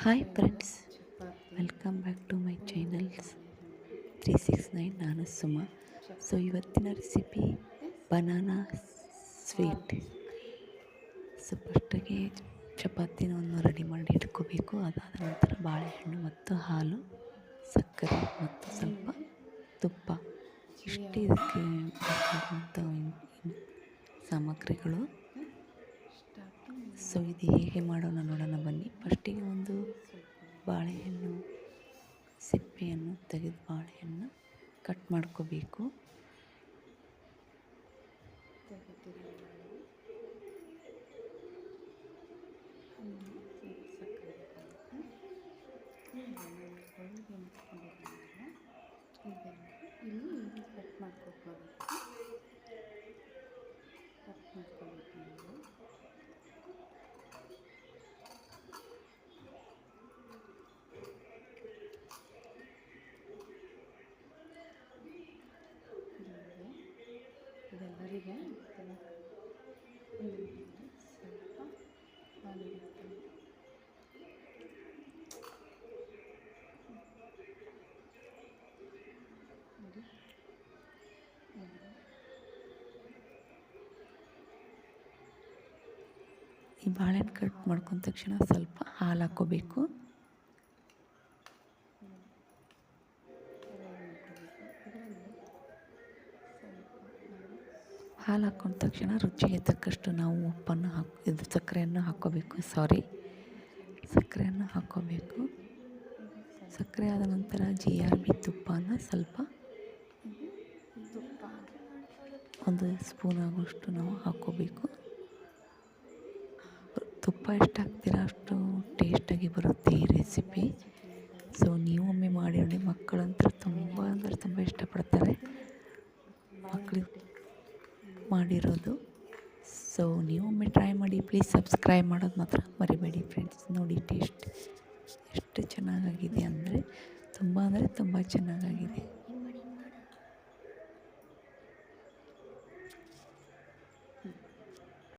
Hi friends, welcome back to my channels 369. ನಾನು Suma. So ಇವತ್ತಿನ recipe banana sweet. So ಫಸ್ಟಿಗೆ ಚಪಾತಿನ ರೆಡಿ ಮಾಡಿ ಇಟ್ಕೋಬೇಕು. ಅದಾದ ನಂತರ ಬಾಳೆಹಣ್ಣು ಮತ್ತು ಹಾಲು, ಸಕ್ಕರೆ ಮತ್ತು ಸ್ವಲ್ಪ ತುಪ್ಪ ಇಷ್ಟೇ ಇದಕ್ಕೆ ಬೇಕಾಗುವಂಥ ಸಾಮಗ್ರಿಗಳು. ಸೊ ಇದು ಹೇಗೆ ಮಾಡೋಣ ನೋಡೋಣ ಬನ್ನಿ. ಫಸ್ಟಿಗೆ ಒಂದು ಬಾಳೆಹಣ್ಣು ಸಿಪ್ಪೆಯನ್ನು ತೆಗೆದು ಬಾಳೆಹಣ್ಣು ಕಟ್ ಮಾಡ್ಕೋಬೇಕು. ಇಲ್ಲಿ ಕಟ್ ಮಾಡ್ಕೋಬೇಕು. ಇದೆಲ್ಲರಿಗೆ ಸ್ವಲ್ಪ ಹಾಲಿರುತ್ತೆ. ಈ ಬಾಳೆಹಣ್ಣು ಕಟ್ ಮಾಡ್ಕೊಂಡ ತಕ್ಷಣ ಸ್ವಲ್ಪ ಹಾಲು ಹಾಕ್ಕೋಬೇಕು. ಹಾಲು ಹಾಕ್ಕೊಂಡ ತಕ್ಷಣ ರುಚಿಗೆ ತಕ್ಕಷ್ಟು ನಾವು ಉಪ್ಪನ್ನು ಸಕ್ಕರೆಯನ್ನು ಹಾಕ್ಕೋಬೇಕು. ಸಕ್ಕರೆಯನ್ನು ಹಾಕ್ಕೋಬೇಕು. ಸಕ್ಕರೆ ಆದ ನಂತರ GRB ತುಪ್ಪನ ಸ್ವಲ್ಪ ಒಂದು ಸ್ಪೂನ್ ಆಗುವಷ್ಟು ನಾವು ಹಾಕ್ಕೋಬೇಕು. ತುಪ್ಪ ಎಷ್ಟು ಹಾಕ್ತೀರ ಅಷ್ಟು ಟೇಸ್ಟಾಗಿ ಬರುತ್ತೆ ಈ ರೆಸಿಪಿ. ಸೊ ನೀವು ಒಮ್ಮೆ ಮಾಡಿ ನೋಡಿ. ಮಕ್ಕಳಂತೂ ತುಂಬ ಇಷ್ಟಪಡ್ತಾರೆ ಮಕ್ಕಳಿಗೆ ಮಾಡಿರೋದು. ಸೊ ನೀವು ಒಮ್ಮೆ ಟ್ರೈ ಮಾಡಿ. ಪ್ಲೀಸ್ ಸಬ್ಸ್ಕ್ರೈಬ್ ಮಾಡೋದು ಮಾತ್ರ ಮರಿಬೇಡಿ ಫ್ರೆಂಡ್ಸ್. ನೋಡಿ ಟೇಸ್ಟ್ ಎಷ್ಟು ಚೆನ್ನಾಗಾಗಿದೆ ಅಂದರೆ ತುಂಬ ಚೆನ್ನಾಗಾಗಿದೆ.